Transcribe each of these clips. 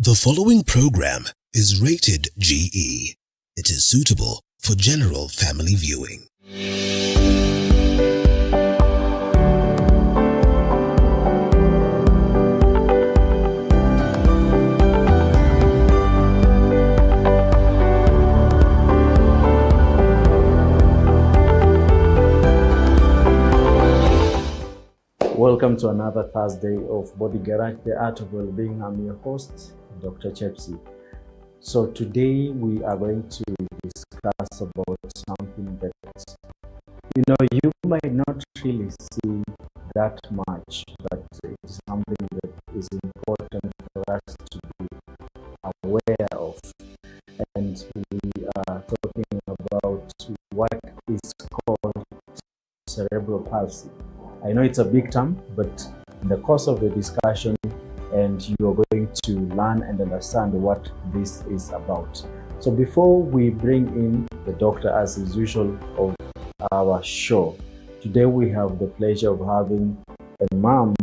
The following program is rated GE. It is suitable for general family viewing. Welcome to another Thursday of Body Garage, the Art of Wellbeing. I'm your host, Dr. Chepsi. So today we are going to discuss about something that, you might not really see that much, but it's something that is important for us to be aware of. And we are talking about what is called cerebral palsy. I know it's a big term, but in the course of the discussion, and you are going to learn and understand what this is about. So before we bring in the doctor, as is usual of our show, today we have the pleasure of having a mom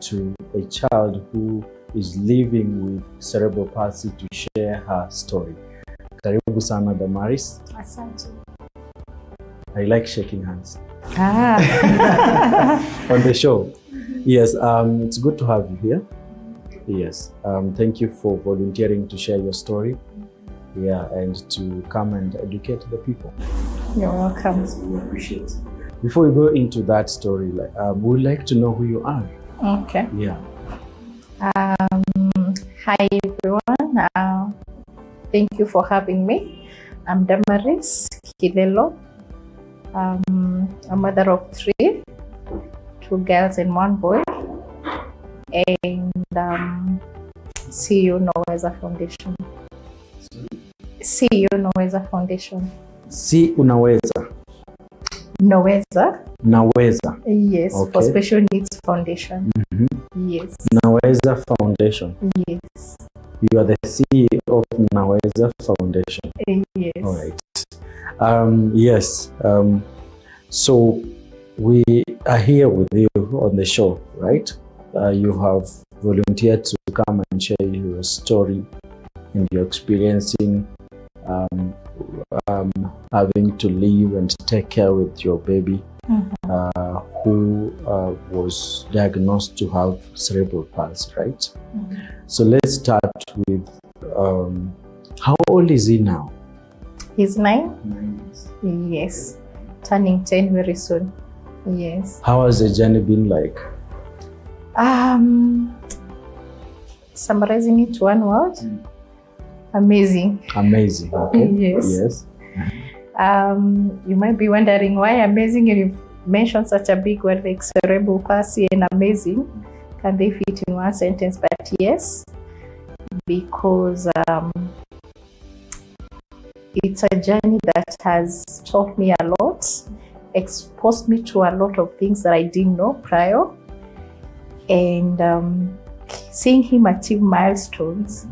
to a child who is living with cerebral palsy to share her story. Karibu sana Damaris. Asante. I like shaking hands. On the show. Yes, it's good to have you here. Yes, thank you for volunteering to share your story. Yeah, and to come and educate the people. You're welcome. We appreciate it. Before we go into that story, we'd like to know who you are. Okay. Yeah. Hi everyone. Thank you for having me. I'm Damaris Kilelo. I'm a mother of 3, 2 girls and 1 boy, and CEO Naweza Foundation. CEO Naweza Foundation. Si unaweza. Naweza. Yes, okay. For Special Needs Foundation. Mm-hmm. Yes. Naweza Foundation. Yes. You are the CEO of Naweza Foundation. Yes. All right. Yes. So we are here with you on the show, right? You have volunteered to come and share your story and your experiencing having to live and take care with your baby, who was diagnosed to have cerebral palsy, right? So let's start with how old is he now? He's 9. 9 years. Yes. Turning 10 very soon. Yes. How has the journey been like? Summarizing it to one word, amazing. Amazing. Okay. Yes. You might be wondering why amazing, and you've mentioned such a big word like cerebral palsy and amazing. Can they fit in one sentence? But yes, because it's a journey that has taught me a lot, exposed me to a lot of things that I didn't know prior, and seeing him achieve milestones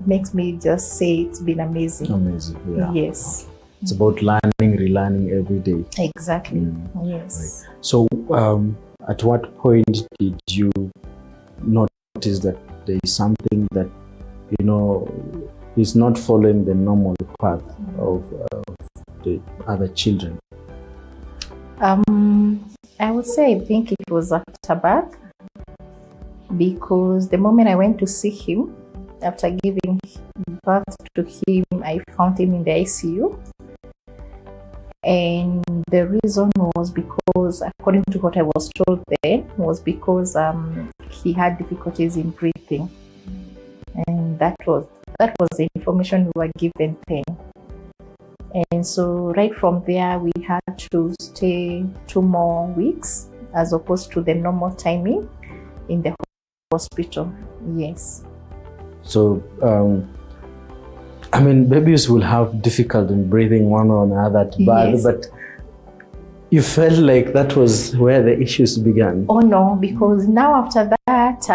makes me just say it's been amazing. Amazing, yeah. Yes. It's about learning, relearning every day. Exactly. Yes. Right. So, at what point did you notice that there is something that, is not following the normal path of the other children? I would say I think it was after birth, because the moment I went to see him, after giving birth to him, I found him in the ICU. And the reason was because, according to what I was told then, was because he had difficulties in breathing. And that was the information we were given then. And so right from there, we had to stay 2 more weeks as opposed to the normal timing in the hospital. Yes. So, babies will have difficulty in breathing one or another, Yes. but you felt like that was where the issues began? Oh no, because now after that,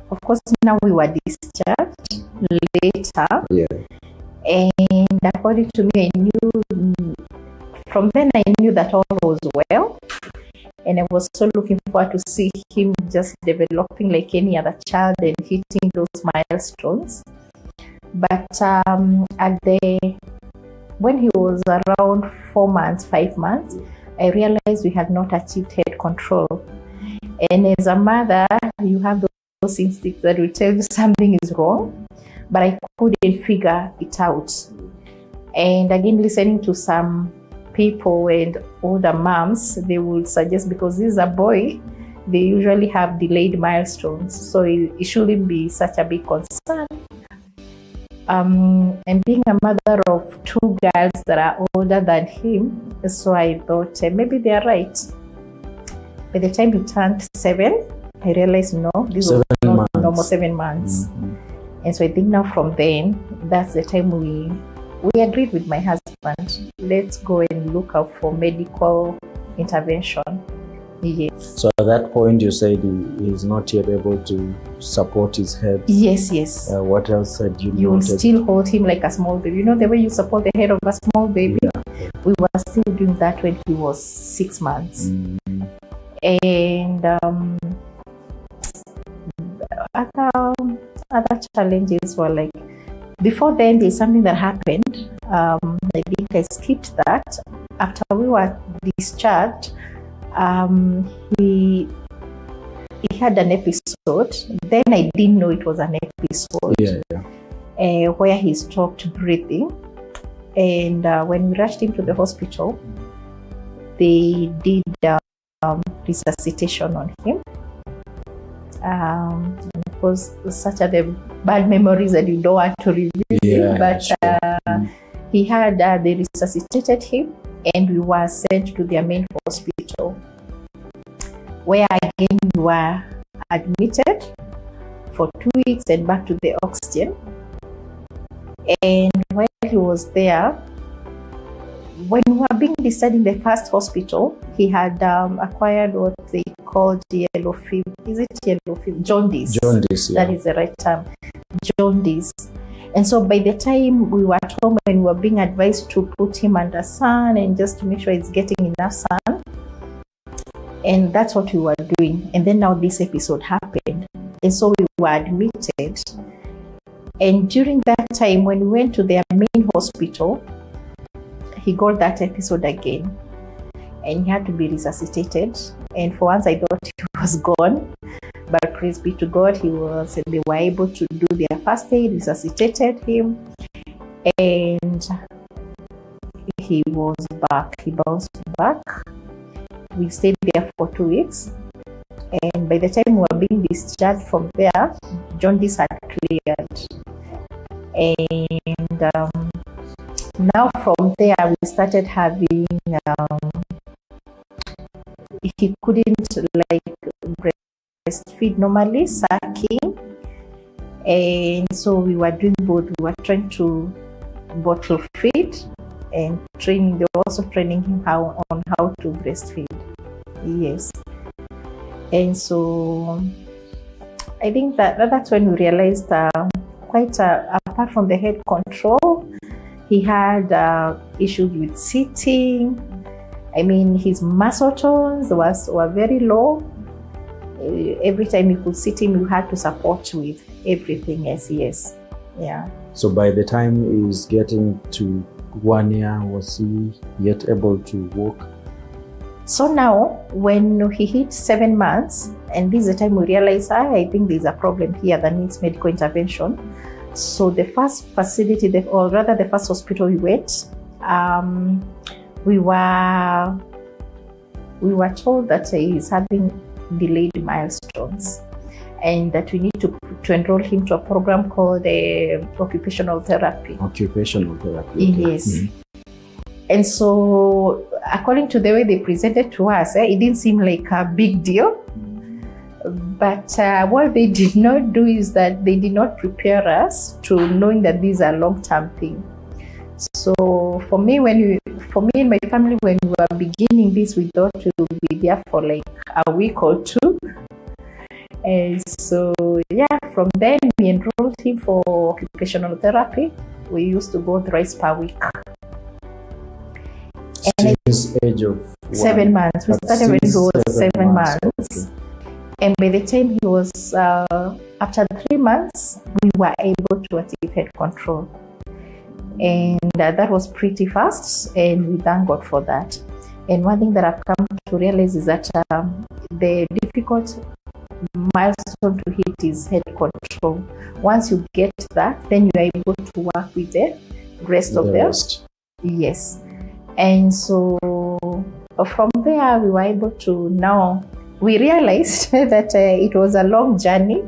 of course, now we were discharged later. Yeah. And according to me, from then I knew that all was well. And I was so looking forward to see him just developing like any other child and hitting those milestones. But when he was around 4 months, 5 months, I realized we had not achieved head control. And as a mother, you have those instincts that will tell you something is wrong, but I couldn't figure it out. And again, listening to some people and older moms, they would suggest, because this is a boy, they usually have delayed milestones, so it shouldn't be such a big concern. And being a mother of 2 girls that are older than him, so I thought maybe they are right. By the time he turned 7, I realized no, this was not normal 7 months. Mm-hmm. And so I think now from then, that's the time we agreed with my husband, let's go and look out for medical intervention. Yes. So at that point, you said he is not yet able to support his head. Yes. What else had you You will noted? still hold him like a small baby. You know the way you support the head of a small baby? Yeah. We were still doing that when he was 6 months. Mm-hmm. And other challenges were like, before then, there's something that happened. I think I skipped that. After we were discharged, he had an episode. Then I didn't know it was an episode. Where he stopped breathing. And when we rushed him to the hospital, they did resuscitation on him. Of course, such are the bad memories that you don't want to reveal. But he had, they resuscitated him, and we were sent to their main hospital, where again we were admitted for 2 weeks and back to the oxygen. And while he was there, when we were being discharged in the first hospital, he had acquired what they called yellow fever. Is it yellow fever? Jaundice. Jaundice, yeah. That is the right term. Jaundice. And so by the time we were at home and we were being advised to put him under sun and just to make sure he's getting enough sun, and that's what we were doing. And then now this episode happened. And so we were admitted. And during that time, when we went to their main hospital, he got that episode again. And he had to be resuscitated. And for once, I thought he was gone. But praise be to God, they were able to do their first aid, resuscitated him. And he was back. He bounced back. We stayed there for 2 weeks. And by the time we were being discharged from there, jaundice had cleared. And now from there, we started having, he couldn't breastfeed normally, sucking. And so we were doing both. We were trying to bottle feed and training. They were also training him on how to breastfeed. Yes. And so I think that's when we realized apart from the head control, he had issues with sitting. I mean, his muscle tones were very low. Every time you could sit him, you had to support with everything. Yes. Yeah. So by the time he was getting to 1 year, was he yet able to walk? So now, when he hit 7 months, and this is the time we realized, I think there's a problem here that needs medical intervention. So the first facility, or rather the first hospital we went, we were told that he is having delayed milestones, and that we need to enroll him to a program called occupational therapy. Occupational therapy. Okay. Yes. Mm-hmm. And so, according to the way they presented to us, it didn't seem like a big deal. But what they did not do is that they did not prepare us to knowing that these are long-term things. So for me and my family, when we were beginning this, we thought we would be there for like a week or 2. And so, from then we enrolled him for occupational therapy. We used to go thrice per week. Since age of 7 months. We started when he was 7 months. Okay. And by the time he was, after 3 months, we were able to achieve head control. And that was pretty fast, and we thank God for that. And one thing that I've come to realize is that the difficult milestone to hit is head control. Once you get that, then you are able to work with the rest of them. Yes. And so from there, we were able to now, we realized that it was a long journey.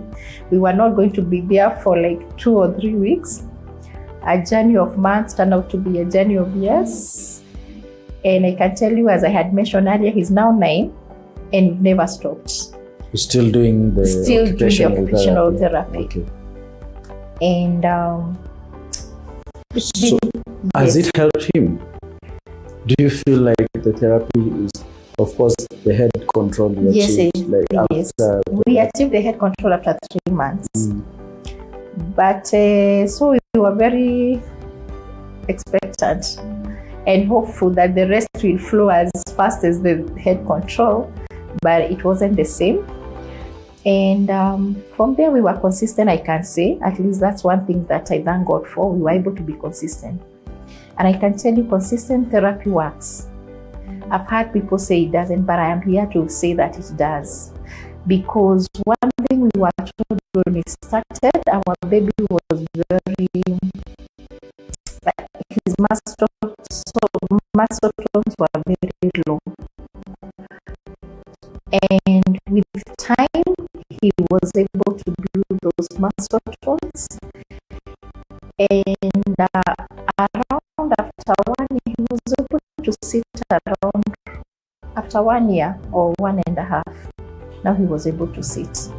We were not going to be there for like 2 or 3 weeks. A journey of months turned out to be a journey of years. And I can tell you, as I had mentioned earlier, he's now 9 and we've never stopped. You're still doing the occupational therapy. Okay. And so has it helped him? Do you feel like the therapy is, of course, the head control you achieved? Yes. We achieved the head control after 3 months. But so we were very expectant and hopeful that the rest will flow as fast as the head control, but it wasn't the same. And from there, we were consistent, I can say. At least that's one thing that I thank God for. We were able to be consistent. And I can tell you, consistent therapy works. I've heard people say it doesn't, but I am here to say that it does. Because one thing we were told when we started, our baby was very, his muscle tones were very low. And with time, he was able to build those muscle tones. And around after 1 year, he was able to sit around, after 1 year or 1.5, now he was able to sit.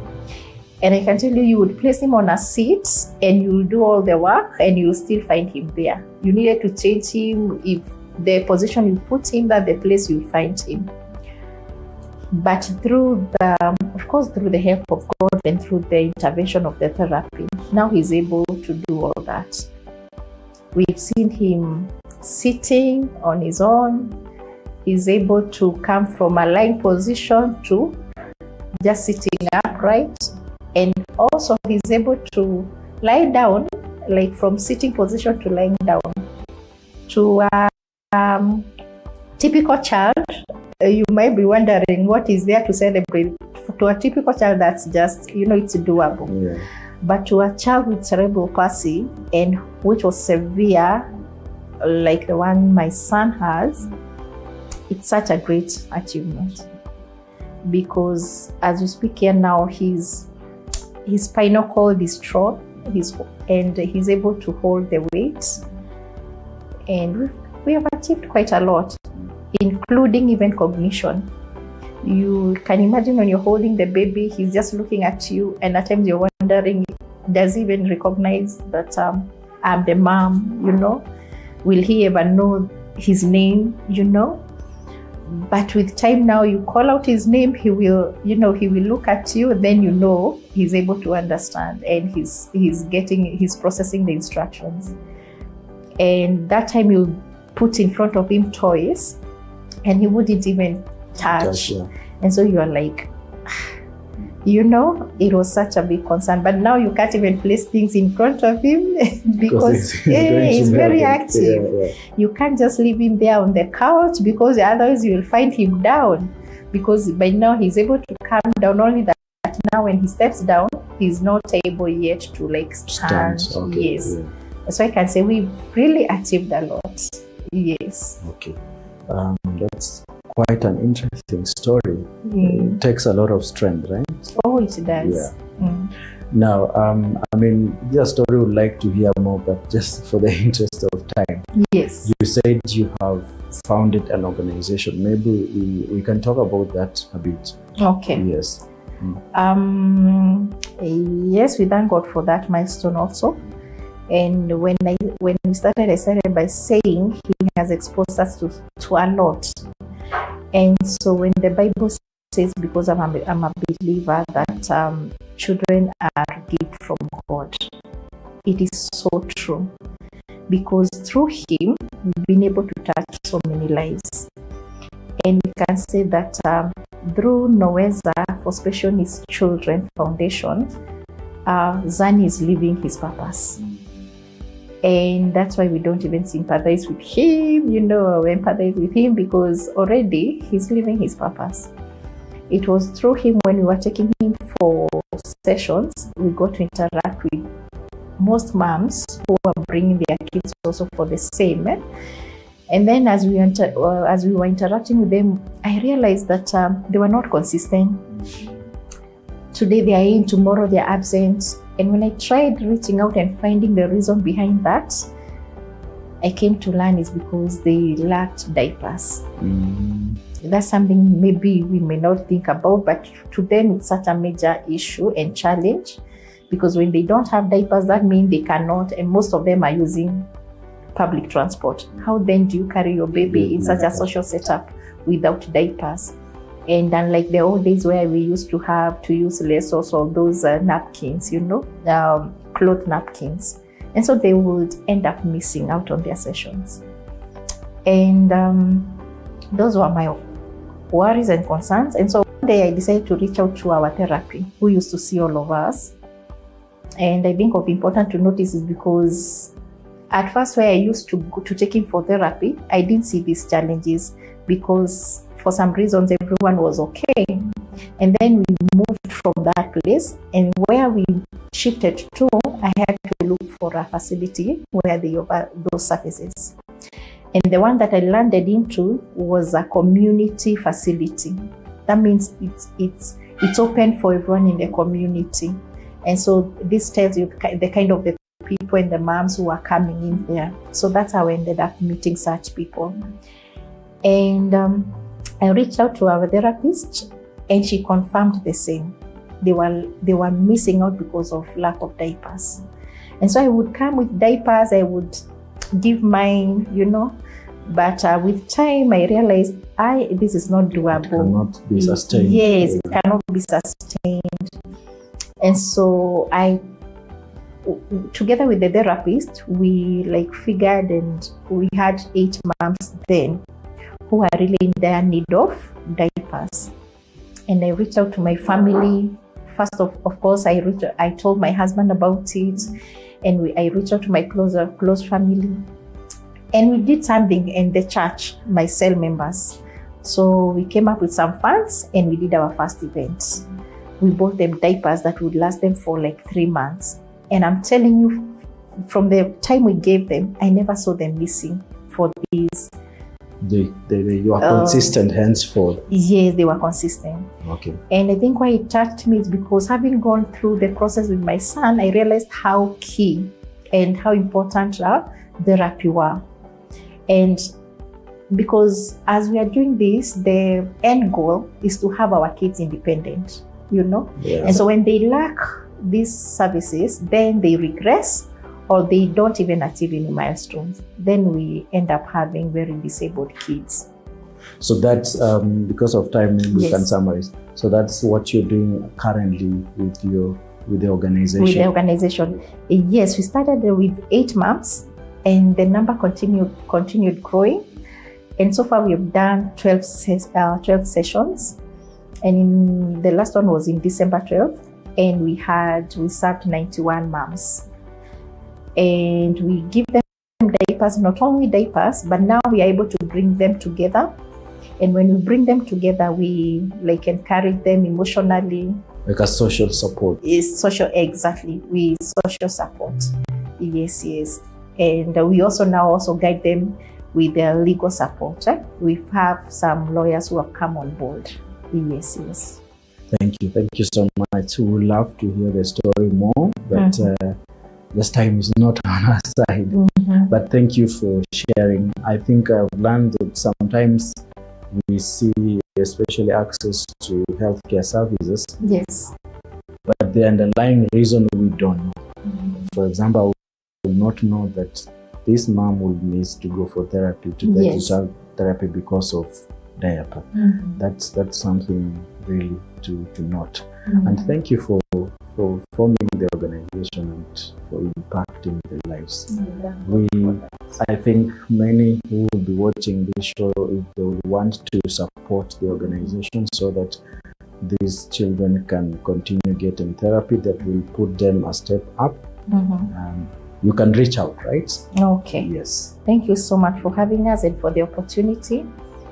And I can tell you, you would place him on a seat and you'll do all the work and you'll still find him there. You needed to change him. If the position you put him, that's the place you'll find him. But through the help of God and through the intervention of the therapy, now he's able to do all that. We've seen him sitting on his own. He's able to come from a lying position to just sitting upright. And also he's able to lie down, like from sitting position to lying down. To a typical child, you might be wondering what is there to celebrate. To a typical child, that's just, it's doable. Yeah. But to a child with cerebral palsy, and which was severe, like the one my son has, it's such a great achievement. Because as we speak here now, his spinal cord is strong, and he's able to hold the weight. And we have achieved quite a lot, including even cognition. You can imagine when you're holding the baby, he's just looking at you, and at times you're wondering, does he even recognize that I'm the mom, Will he ever know his name, But with time now, you call out his name, he will look at you, then he's able to understand, and he's processing the instructions. And that time you put in front of him toys, and he wouldn't even touch. Yeah. And so you're like, it was such a big concern. But now you can't even place things in front of him because he's very active. Yeah. You can't just leave him there on the couch, because otherwise you will find him down. Because by now he's able to calm down, only that now when he steps down, he's not able yet to stand. Okay. Yes. Yeah. So I can say we've really achieved a lot. Yes. Okay. That's quite an interesting story. It takes a lot of strength, right? Oh, it does. Yeah. Now, this story would like to hear more, but just for the interest of time. Yes. You said you have founded an organization. Maybe we can talk about that a bit. Okay. Yes. Yes, we thank God for that milestone also. And when we started, I started by saying He has exposed us to a lot. And so when the Bible says, because I'm a believer, that children are a gift from God, it is so true. Because through Him, we've been able to touch so many lives. And we can say that through Naweza for Special Needs Children Foundation, Zani is living his purpose. And that's why we don't even sympathize with him, or empathize with him, because already he's living his purpose. It was through him, when we were taking him for sessions, we got to interact with most moms who are bringing their kids also for the same. And then as we were interacting with them, I realized that they were not consistent. Today they are in, tomorrow they are absent. And when I tried reaching out and finding the reason behind that, I came to learn is because they lacked diapers. That's something maybe we may not think about, but to them it's such a major issue and challenge, because when they don't have diapers, that means they cannot, and most of them are using public transport. How then do you carry your baby in such a social setup without diapers? And unlike the old days where we used to have to use lesos or those napkins, cloth napkins. And so they would end up missing out on their sessions. And those were my worries and concerns. And so one day I decided to reach out to our therapy, who used to see all of us. And I think of important to notice is because at first where I used to go to take him for therapy, I didn't see these challenges, because for some reasons everyone was okay. And then we moved from that place, and where we shifted to, I had to look for a facility where they offer those services. And the one that I landed into was a community facility. That means it's open for everyone in the community. And so this tells you the kind of the people and the moms who are coming in there. So that's how I ended up meeting such people. And I reached out to our therapist, and she confirmed the same. They were missing out because of lack of diapers. And so I would come with diapers, I would give mine, but with time I realized this is not doable. It cannot be sustained. Yes, it cannot be sustained. And so together with the therapist, we figured, and we had 8 moms then who are really in their need of diapers. And I reached out to my family. First of course, I told my husband about it, and I reached out to my close family. And we did something in the church, my cell members. So we came up with some funds, and we did our first event. We bought them diapers that would last them for 3 months. And I'm telling you, from the time we gave them, I never saw them missing for these. You are consistent henceforth. Yes, they were consistent. Okay. And I think why it touched me is because, having gone through the process with my son, I realized how key and how important therapy were. And because as we are doing this, the end goal is to have our kids independent, Yeah. And so when they lack these services, then they regress, or they don't even achieve any milestones. Then we end up having very disabled kids. So that's because of time, we can summarize. So that's what you're doing currently with the organization. With the organization, yes, we started with 8 moms, and the number continued growing. And so far we have done 12 sessions, and the last one was in December 12th, and we served 91 moms. And we give them diapers, not only diapers, but now we are able to bring them together. And when we bring them together, we encourage them emotionally. Like a social support. Exactly. We social support. Yes. And we also now guide them with their legal support. We have some lawyers who have come on board. Yes. Thank you so much. We would love to hear the story more, but this time is not on our side. But thank you for sharing. I think I've learned that sometimes we see, especially access to healthcare services. Yes. But the underlying reason we don't know. For example, I will not know that this mom will miss to go for therapy, to get to child therapy because of diaper. That's something really to note. And thank you for for forming the organization and for impacting the lives. I think many who will be watching this show, if they will want to support the organization so that these children can continue getting therapy that will put them a step up, you can reach out, right? Okay. Yes. Thank you so much for having us and for the opportunity.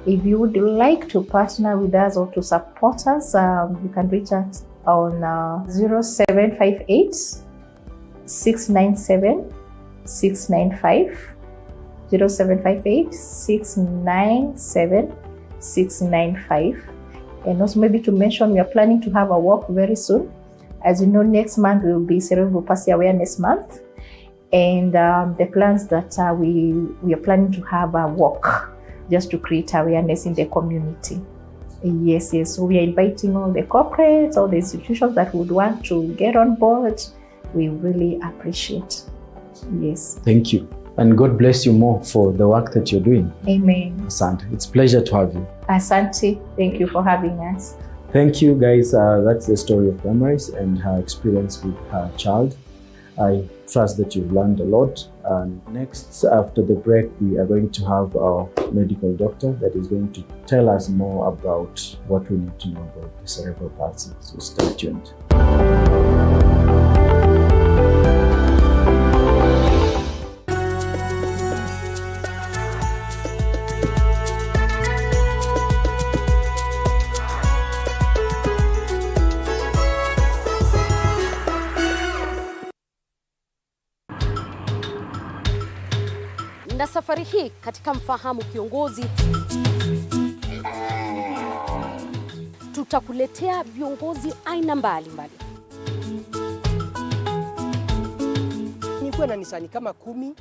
If you would like to partner with us or to support us, you can reach us on 0758 697 695, 0758 697 695. And also maybe to mention, we are planning to have a walk very soon. As you know, next month will be Cerebral Palsy Awareness Month. And the plans that we are planning to have a walk just to create awareness in the community. Yes. So we are inviting all the corporates, all the institutions that would want to get on board. We really appreciate. Yes. Thank you. And God bless you more for the work that you're doing. Amen. Asante. It's a pleasure to have you. Asante. Thank you for having us. Thank you, guys. That's the story of Damaris and her experience with her child. I trust that you've learned a lot. And next, after the break, we are going to have our medical doctor that is going to tell us more about what we need to know about the cerebral palsy. So stay tuned. Na safari hii katika Mfahamu Kiongozi tutakuletea viongozi aina mbalimbali. Nikuwe na Nisani kama 10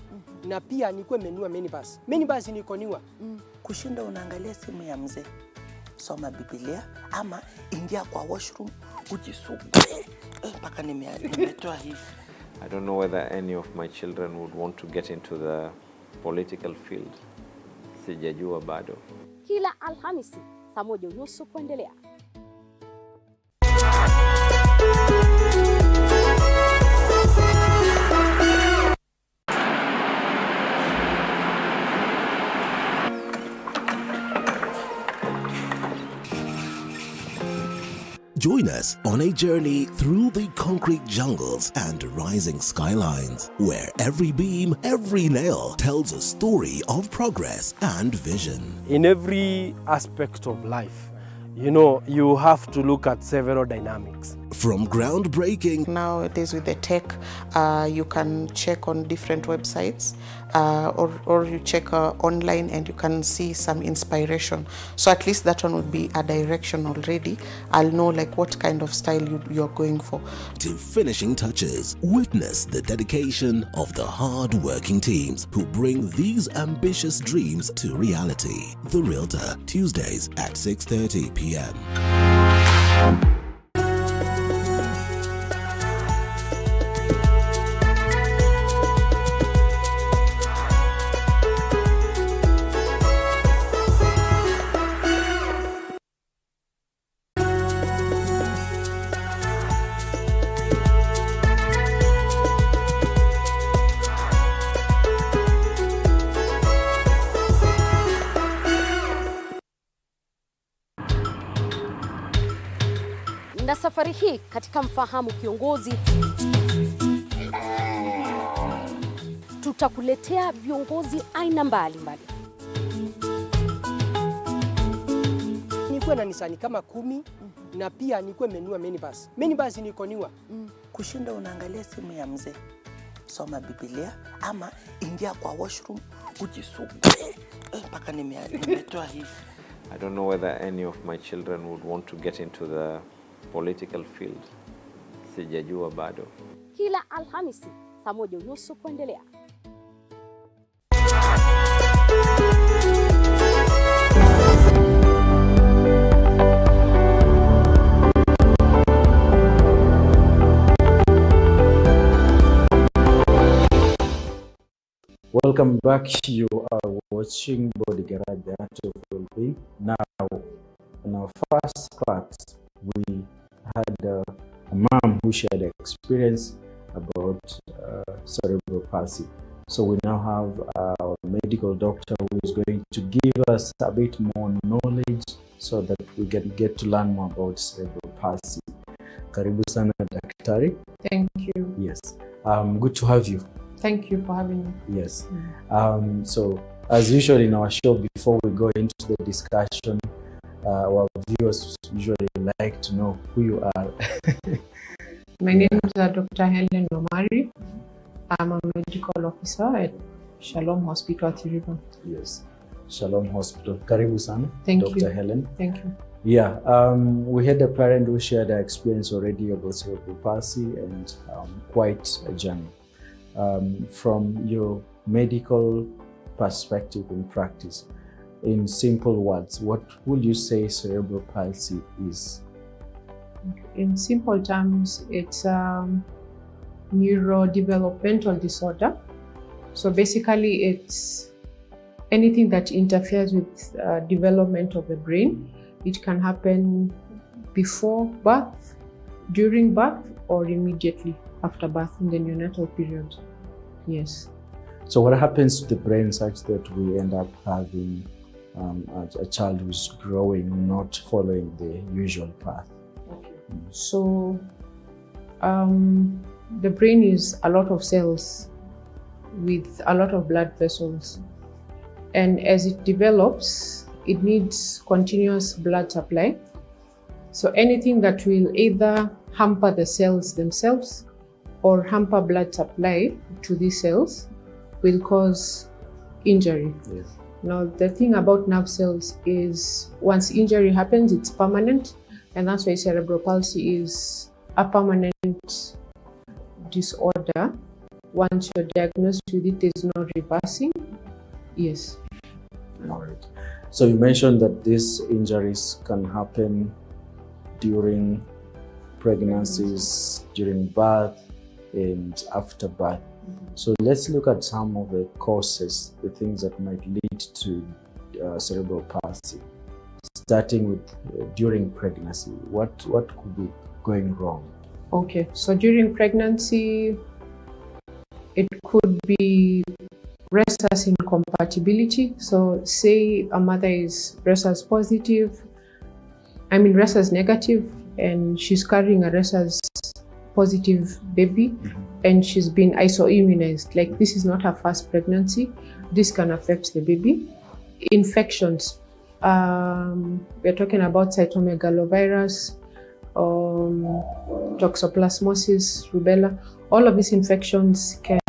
na pia nikuwe menua minibus. Minibus nikoniwa. Kushinda unaangalia simu ya mzee, soma Biblia ama ingia kwa washroom ujisugue mpaka nimetoa hivi. I don't know whether any of my children would want to get into the political field. Sijajua bado. Kila Alhamisi saa 1:30 kuendelea. Join us on a journey through the concrete jungles and rising skylines, where every beam, every nail tells a story of progress and vision. In every aspect of life, you have to look at several dynamics. From groundbreaking, Nowadays with the tech, you can check on different websites or you check online and you can see some inspiration. So at least that one would be a direction already. I'll know like what kind of style you're going for. to finishing touches, witness the dedication of the hard-working teams who bring these ambitious dreams to reality. The Realtor, Tuesdays at 6:30 p.m. Na safari hii katika Mfahamu Kiongozi tutakuletea viongozi aina mbalimbali. Nikuwe na Nisani kama 10 na pia nikuwe menua minibus. Minibus nikoniwa. Kushinda unaangalia simu ya mzee, soma Biblia ama ingia kwa washroom ujisugue mpaka nimetoa hivi. I don't know whether any of my children would want to get into the political field. Sijajua bado. Kila Alhamisi saa 1:30 kuendelea. Welcome back. You are watching Body Garage, the Art of Wellbeing. Now, in our first part, we had a mom who shared experience about cerebral palsy. So we now have our medical doctor who is going to give us a bit more knowledge so that we can get to learn more about cerebral palsy. Karibu sana daktari. Thank you. Yes. Good to have you. Thank you for having me. Yes. So as usual in our show, before we go into the discussion, our viewers usually like to know who you are. My name is Dr. Helen Omari. I'm a medical officer at Shalom Hospital at River. Yes. Shalom Hospital. Karibu sana, Thank Dr. you. Helen. Thank you. Yeah, we had a parent who shared their experience already about cerebral palsy and quite a journey. From your medical perspective in practice, in simple words, what would you say cerebral palsy is? In simple terms, it's neurodevelopmental disorder. So basically, it's anything that interferes with development of the brain. It can happen before birth, during birth, or immediately after birth in the neonatal period. Yes. So what happens to the brain such that we end up having a child who's growing not following the usual path? So the brain is a lot of cells with a lot of blood vessels, and as it develops, it needs continuous blood supply. So anything that will either hamper the cells themselves or hamper blood supply to these cells will cause injury. Yes. Now, the thing about nerve cells is once injury happens, it's permanent, and that's why cerebral palsy is a permanent disorder. Once you're diagnosed with it, there's no reversing. Yes. All right. So you mentioned that these injuries can happen during pregnancies, during birth, and after birth. So let's look at some of the causes, the things that might lead to cerebral palsy. Starting with during pregnancy, what could be going wrong? Okay, so during pregnancy, it could be rhesus incompatibility. So say a mother is rhesus negative, and she's carrying a rhesus positive baby, and she's been isoimmunized. Like, this is not her first pregnancy. This can affect the baby. Infections. We're talking about cytomegalovirus, toxoplasmosis, rubella. All of these infections can,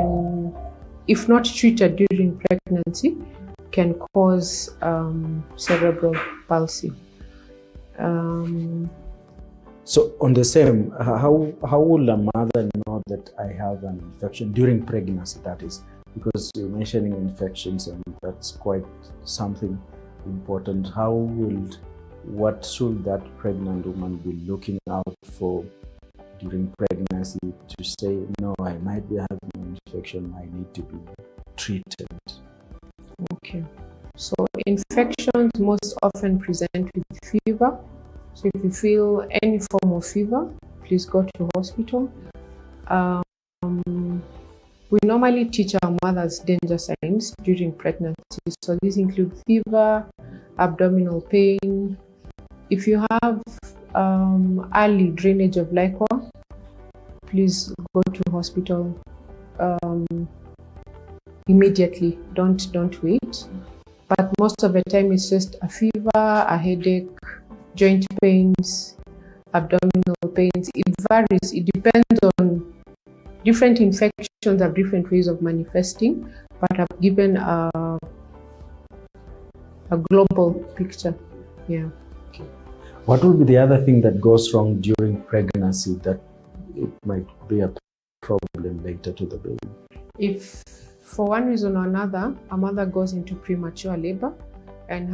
if not treated during pregnancy, can cause cerebral palsy. So on the same, how will a mother know that I have an infection during pregnancy, that is? Because you're mentioning infections, and that's quite something important. What should that pregnant woman be looking out for during pregnancy to say, no, I might be having an infection, I need to be treated? Okay. So infections most often present with fever. So if you feel any form of fever, please go to hospital. We normally teach our mothers danger signs during pregnancy. So these include fever, abdominal pain. If you have early drainage of liquor, please go to hospital immediately. Don't wait. But most of the time it's just a fever, a headache, joint pains, abdominal pains. It varies. It depends on different infections have different ways of manifesting, but I've given a global picture. Yeah. Okay. What will be the other thing that goes wrong during pregnancy that it might be a problem later to the baby? If for one reason or another, a mother goes into premature labor and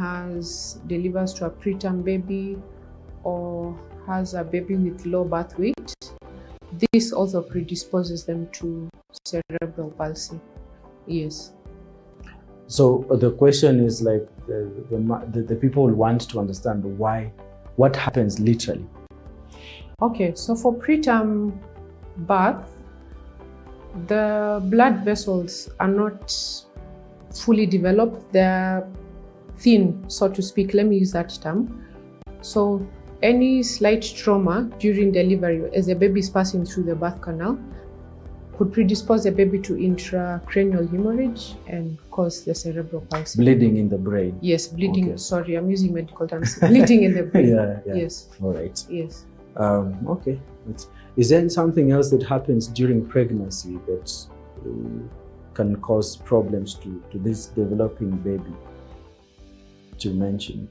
delivers to a preterm baby, or has a baby with low birth weight, this also predisposes them to cerebral palsy. Yes. So the question is like the people want to understand what happens literally. Okay, so for preterm birth, the blood vessels are not fully developed. They're thin, so to speak. Let me use that term. So any slight trauma during delivery as the baby is passing through the birth canal could predispose the baby to intracranial hemorrhage and cause the cerebral palsy. Bleeding in the brain. Yes, bleeding. Okay. Sorry, I'm using medical terms. Bleeding in the brain. Yeah. Yes. All right. Yes. Okay. Is there something else that happens during pregnancy that can cause problems to this developing baby to mention?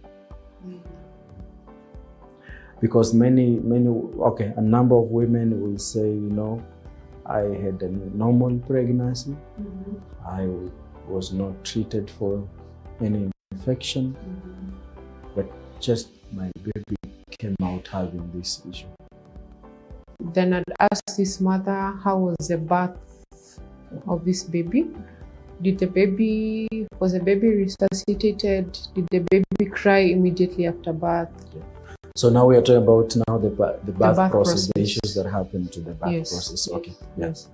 Because a number of women will say, I had a normal pregnancy. I was not treated for any infection, but just my baby came out having this issue. Then I'd ask this mother, how was the birth of this baby? Was the baby resuscitated? Did the baby cry immediately after birth? So now we are talking about the birth process, the process. issues that happen to the birth Yes. process. Okay. Yes.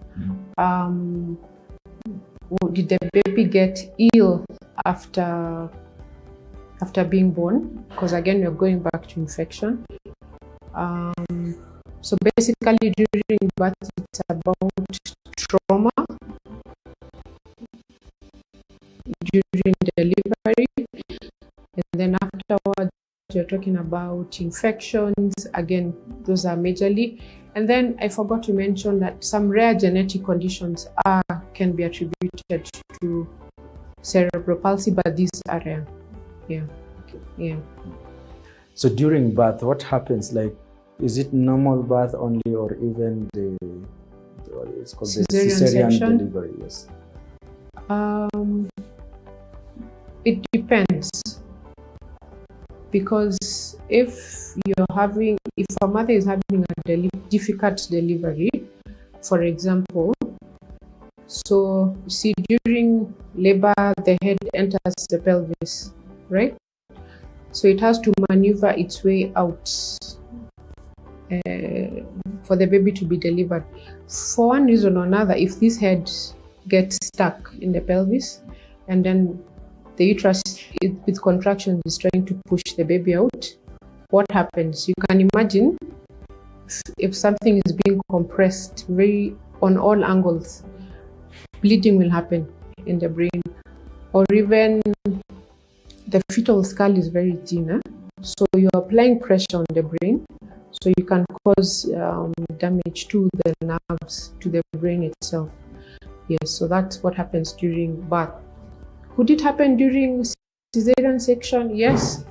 Did the baby get ill after being born? Because again, we're going back to infection. So basically during birth, it's about trauma. During delivery, and then afterwards, you're talking about infections. Again, those are majorly. And then I forgot to mention that some rare genetic conditions can be attributed to cerebral palsy, but these are rare. Yeah. Okay. Yeah. So during birth, what happens? Like, is it normal birth only, or even it's called the cesarean delivery? Yes. It depends, because if a mother is having a difficult delivery, for example, so see, during labor the head enters the pelvis, right? So it has to maneuver its way out for the baby to be delivered. For one reason or another, if this head gets stuck in the pelvis, and then the uterus with contractions is trying to push the baby out, what happens? You can imagine if something is being compressed on all angles, bleeding will happen in the brain, or even the fetal skull is very thin, so you're applying pressure on the brain, so you can cause damage to the nerves, to the brain itself. Yes, so that's what happens during birth. Could it happen during cesarean section? Yes,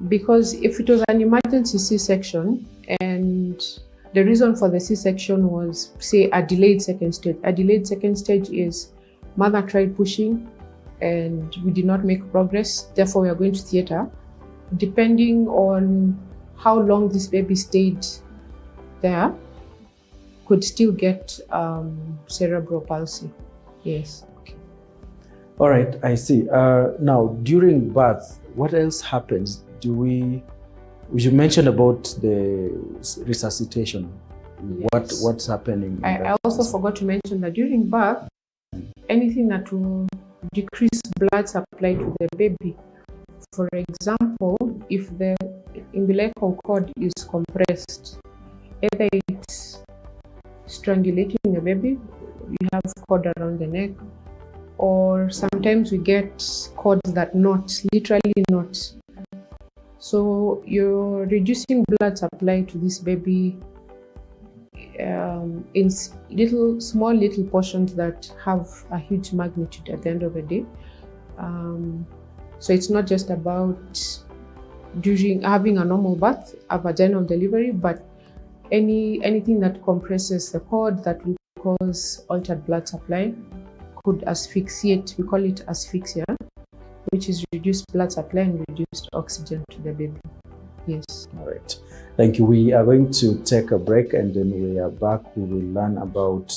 because if it was an emergency C-section and the reason for the C-section was, say, a delayed second stage. A delayed second stage is mother tried pushing and we did not make progress, therefore we are going to theater. Depending on how long this baby stayed there, could still get cerebral palsy. Yes. All right, I see. Now, during birth, what else happens? You mentioned about the resuscitation. Yes. What's happening? I also forgot to mention that during birth, anything that will decrease blood supply to the baby. For example, if the umbilical cord is compressed, either it's strangulating the baby, you have cord around the neck, or sometimes we get cords that knot, literally knot. So you're reducing blood supply to this baby in small little portions that have a huge magnitude at the end of the day. So it's not just about during having a normal birth, a vaginal delivery, but anything that compresses the cord that will cause altered blood supply could asphyxiate. We call it asphyxia, which is reduced blood supply and reduced oxygen to the baby. Yes. All right. Thank you. We are going to take a break, and then we are back. We will learn about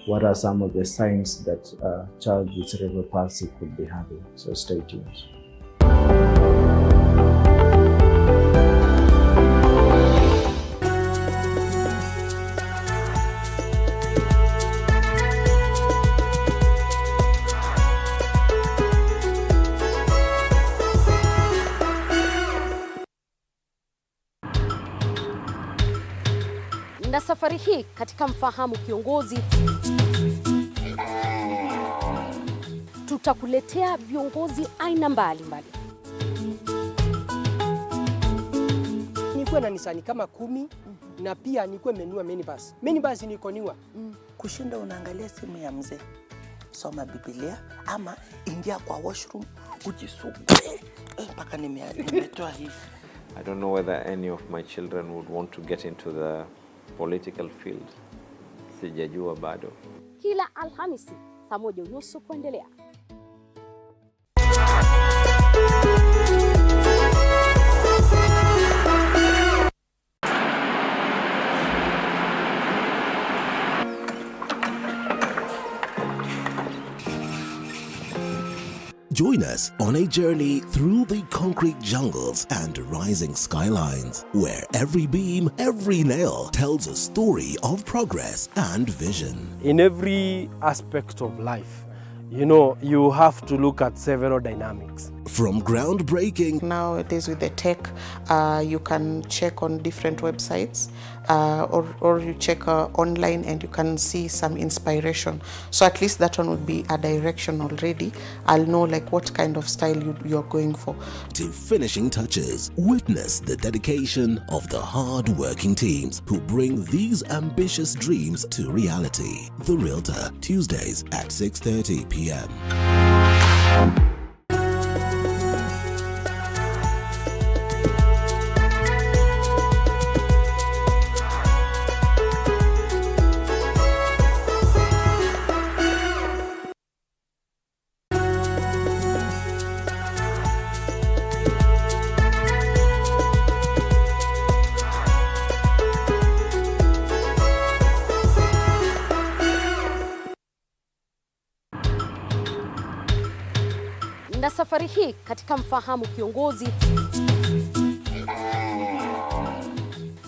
what are some of the signs that a child with cerebral palsy could be having. So stay tuned. Na safari hii katika Mfahamu Kiongozi tutakuletea viongozi aina mbalimbali. Nikuwe na nisani kama 10 na pia nikuwe menua minibus. Minibus nikoniwa. Kushinda unaangalia simu ya mzee. Soma Biblia ama ingia kwa washroom ujisugue mpaka nimetoa hivi. I don't know whether any of my children would want to get into the political field. Sijajua bado. Kila Alhamisi saa 1:30 kuendelea. Join us on a journey through the concrete jungles and rising skylines, where every beam, every nail tells a story of progress and vision. In every aspect of life, you have to look at several dynamics. From groundbreaking, Nowadays with the tech, you can check on different websites or you check online and you can see some inspiration. So at least that one would be a direction already. I'll know like what kind of style you're going for. to finishing touches, witness the dedication of the hard-working teams who bring these ambitious dreams to reality. The Realtor, Tuesdays at 6:30 p.m. Na safari hii katika Mfahamu Kiongozi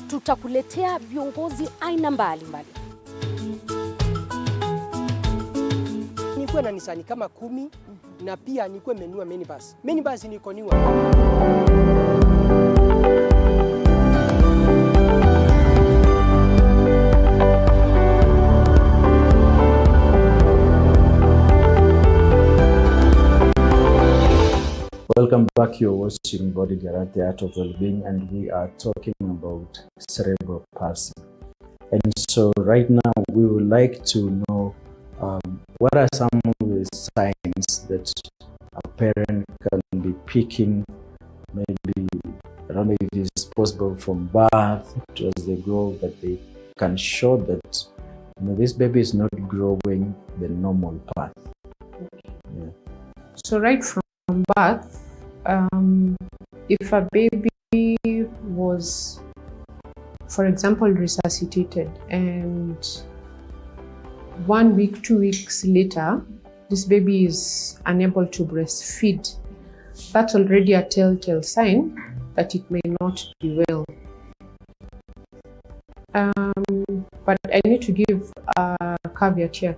tutakuletea viongozi aina mbalimbali. Nikuwe na nisani kama 10 na pia nikuwe menua minibus. Minibus nikoniwa. Welcome back. You're watching Body Garage, the Art of Wellbeing, and we are talking about cerebral palsy. And so right now we would like to know what are some of the signs that a parent can be picking, maybe, I don't know if it's possible from birth to as they grow, that they can show that this baby is not growing the normal path. Yeah. So right from birth, if a baby was, for example, resuscitated and 1 week, 2 weeks later, this baby is unable to breastfeed, that's already a telltale sign that it may not be well. But I need to give a caveat here.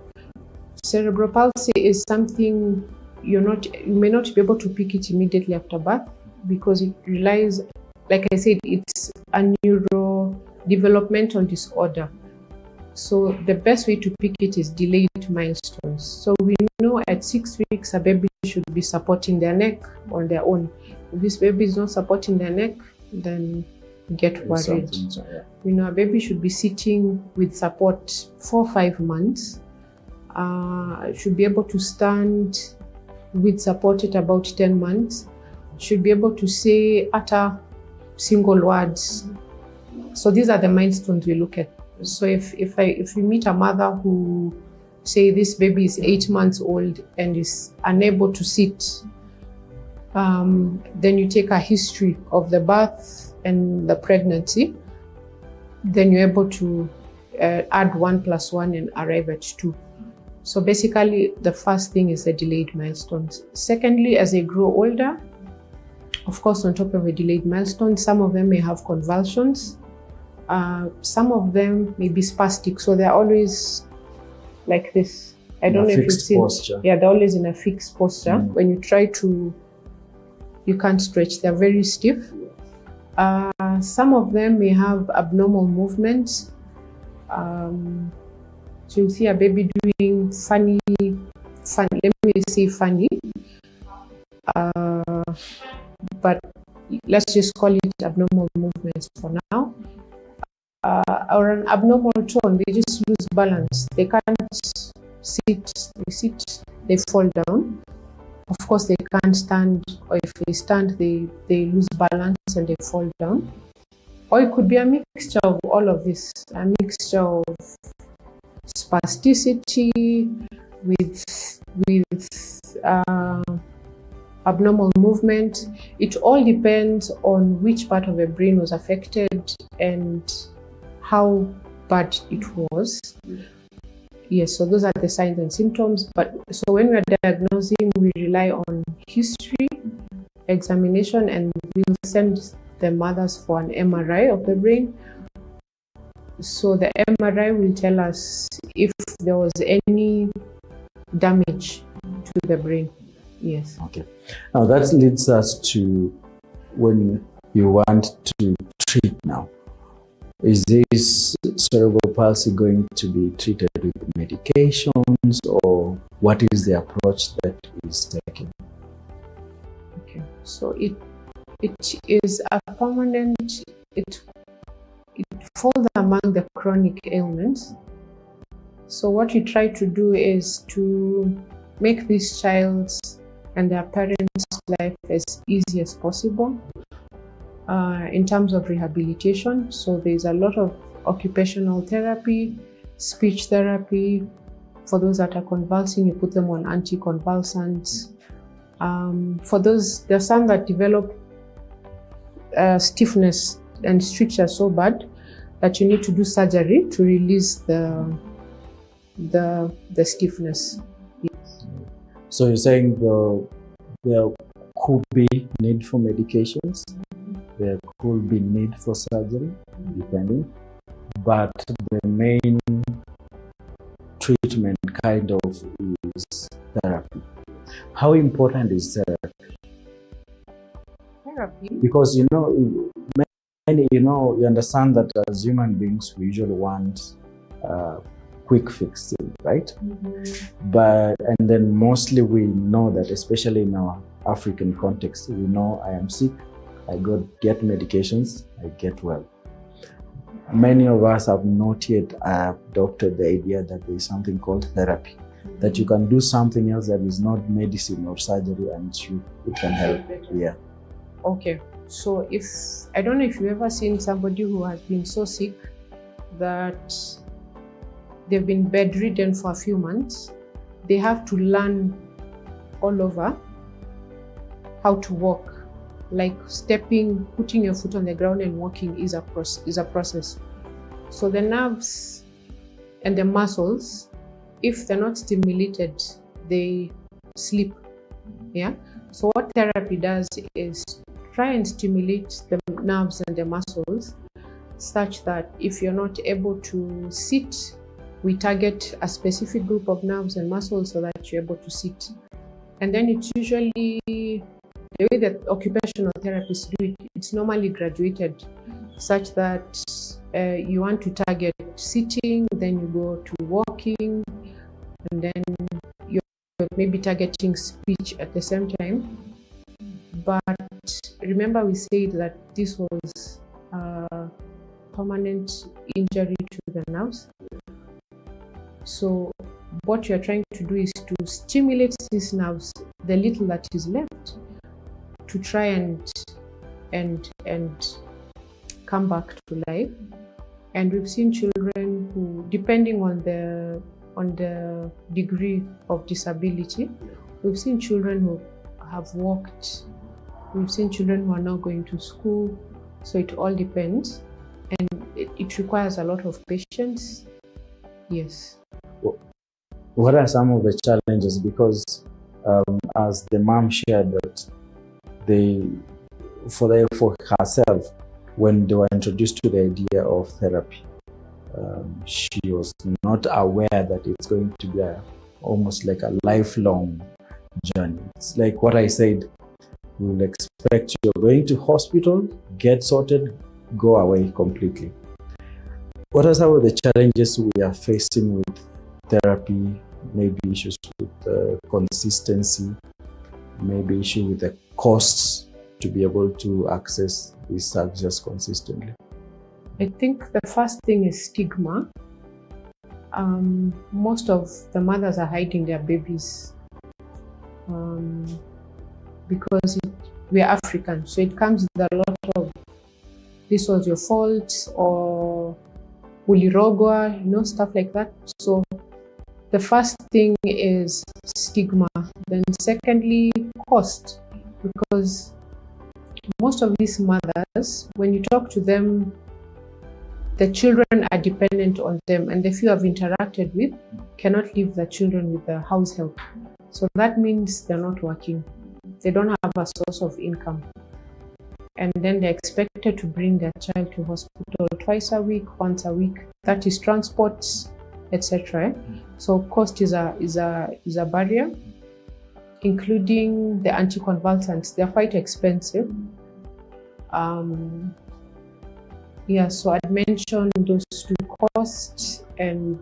Cerebral palsy is something you may not be able to pick it immediately after birth, because it relies, like I said, it's a neurodevelopmental disorder. So the best way to pick it is delayed milestones. So we know at 6 weeks a baby should be supporting their neck on their own. If this baby is not supporting their neck, then get worried. We know a baby should be sitting with support for 5 months. Should be able to stand with support at about 10 months, should be able to say utter single words. So these are the milestones we look at. So if we meet a mother who say this baby is 8 months old and is unable to sit, then you take a history of the birth and the pregnancy, then you're able to add 1 + 1 and arrive at 2. So basically, the first thing is the delayed milestones. Secondly, as they grow older, of course, on top of a delayed milestone, some of them may have convulsions. Some of them may be spastic, so they're always like this. I don't know if you've seen. Posture. Yeah, they're always in a fixed posture. When you try to, you can't stretch. They're very stiff. Some of them may have abnormal movements. So you see a baby doing funny, let me say funny, but let's just call it abnormal movements for now, or an abnormal tone. They just lose balance. They can't sit, they fall down. Of course, they can't stand, or if they stand, they lose balance and they fall down. Or it could be a mixture of all of this, a mixture of spasticity with abnormal movement. It all depends on which part of the brain was affected and how bad it was. Yes, so those are the signs and symptoms. But so when we are diagnosing, we rely on history, examination, and we'll send the mothers for an MRI of the brain. So the MRI will tell us if there was any damage to the brain. Yes. Okay. Now that leads us to when you want to treat now. Is this cerebral palsy going to be treated with medications, or what is the approach that is taken? Okay. So it is a permanent, it falls among the chronic ailments. So what you try to do is to make this child's and their parents' life as easy as possible in terms of rehabilitation. So there's a lot of occupational therapy, speech therapy. For those that are convulsing, you put them on anticonvulsants. For those, there are some that develop stiffness and stricture so bad that you need to do surgery to release the stiffness. Yes. So you're saying there could be need for medications, there could be need for surgery, depending, but the main treatment kind of is therapy. How important is therapy? Therapy? Because you understand that as human beings we usually want quick fixing, right? And then mostly we know that, especially in our African context, we know I am sick, I get medications, I get well. Many of us have not yet adopted the idea that there is something called therapy, that you can do something else that is not medicine or surgery, and it can help. Yeah. Okay. So I don't know if you've ever seen somebody who has been so sick that they've been bedridden for a few months. They have to learn all over how to walk. Like stepping, putting your foot on the ground and walking is a process. So the nerves and the muscles, if they're not stimulated, they sleep. Yeah. So what therapy does is try and stimulate the nerves and the muscles such that if you're not able to sit, we target a specific group of nerves and muscles so that you're able to sit. And then it's usually, the way that occupational therapists do it, it's normally graduated such that you want to target sitting, then you go to walking, and then you're maybe targeting speech at the same time. But remember, we said that this was a permanent injury to the nerves. So what you're trying to do is to stimulate these nerves, the little that is left, to try and come back to life. And we've seen children who, depending on the degree of disability, we've seen children who have walked, we've seen children who are now going to school. So it all depends, and it requires a lot of patience. Yes. What are some of the challenges? Because as the mom shared that for herself, when they were introduced to the idea of therapy, she was not aware that it's going to be almost like a lifelong journey. It's like what I said, we'll expect you're going to hospital, get sorted, go away completely. What are some of the challenges we are facing with therapy? Maybe issues with consistency, maybe issue with the costs to be able to access these services consistently? I think the first thing is stigma. Most of the mothers are hiding their babies because we are African, so it comes with a lot of "this was your fault" or "ulirogwa," stuff like that. So the first thing is stigma. Then secondly, cost, because most of these mothers, when you talk to them, the children are dependent on them, and the few I've interacted with cannot leave the children with the house help. So that means they're not working. They don't have a source of income. And then they're expected to bring their child to hospital twice a week, once a week. That is transport, etc. So cost is a barrier, including the anticonvulsants. They're quite expensive. So I'd mention those two: costs and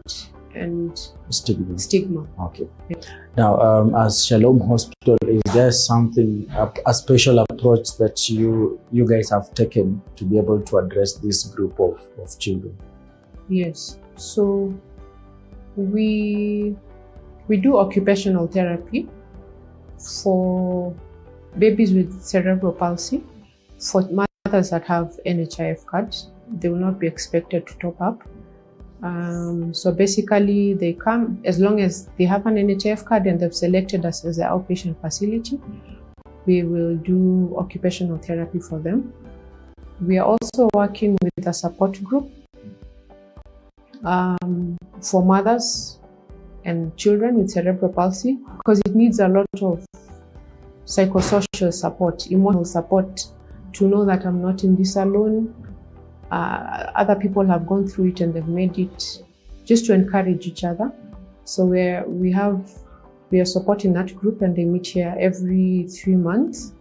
stigma. Okay. Yeah. Now, as Shalom Hospital, is there something, a special approach that you guys have taken to be able to address this group of children? Yes. So we do occupational therapy for babies with cerebral palsy. For mothers that have NHIF cards, they will not be expected to top up. So basically, they come as long as they have an NHIF card and they've selected us as an outpatient facility. We will do occupational therapy for them. We are also working with a support group for mothers and children with cerebral palsy, because it needs a lot of psychosocial support, emotional support, to know that I'm not in this alone. Other people have gone through it and they've made it, just to encourage each other. So we are supporting that group, and they meet here every 3 months,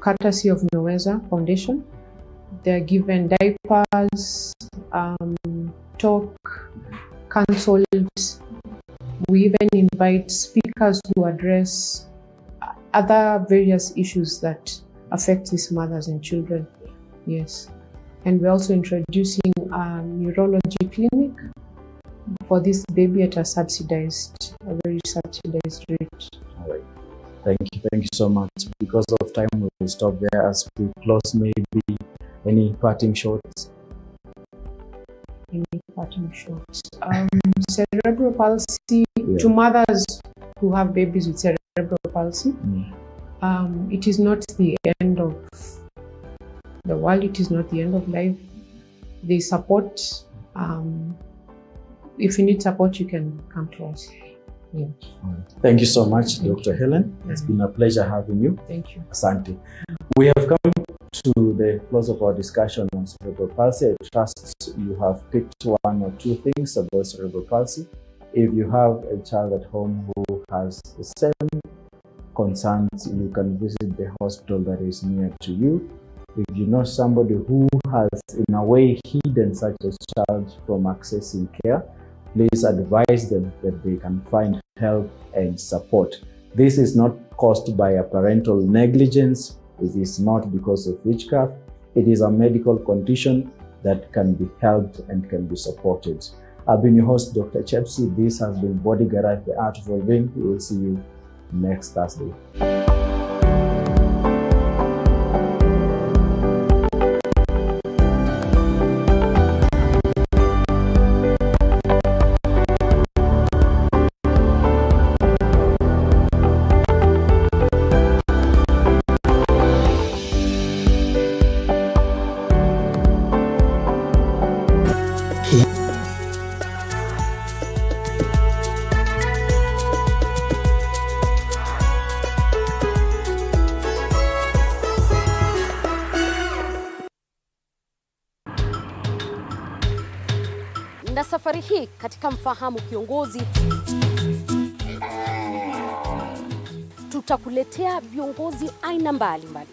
courtesy of Naweza Foundation. They're given diapers, talk, consults. We even invite speakers who address other various issues that affect these mothers and children. Yes. And we're also introducing a neurology clinic for this baby at a very subsidized rate. All right. Thank you so much. Because of time, we will stop there as we close. Maybe any parting shots? Cerebral palsy, to mothers who have babies with cerebral palsy, it is not the end of the world. It is not the end of life. They support. If you need support, you can come to us. Yeah. Thank you so much, Dr. Helen. It's been a pleasure having you. Thank you. Asante. We have come to the close of our discussion on cerebral palsy. I trust you have picked one or two things about cerebral palsy. If you have a child at home who has the same concerns, you can visit the hospital that is near to you. If you know somebody who has, in a way, hidden such a child from accessing care, please advise them that they can find help and support. This is not caused by a parental negligence. It is not because of witchcraft. It is a medical condition that can be helped and can be supported. I've been your host, Dr. Chepsi. This has been Body Garage, the Art of Wellbeing. We will see you next Thursday. Na safari hii katika Mfahamu Kiongozi tutakuletea viongozi aina mbalimbali.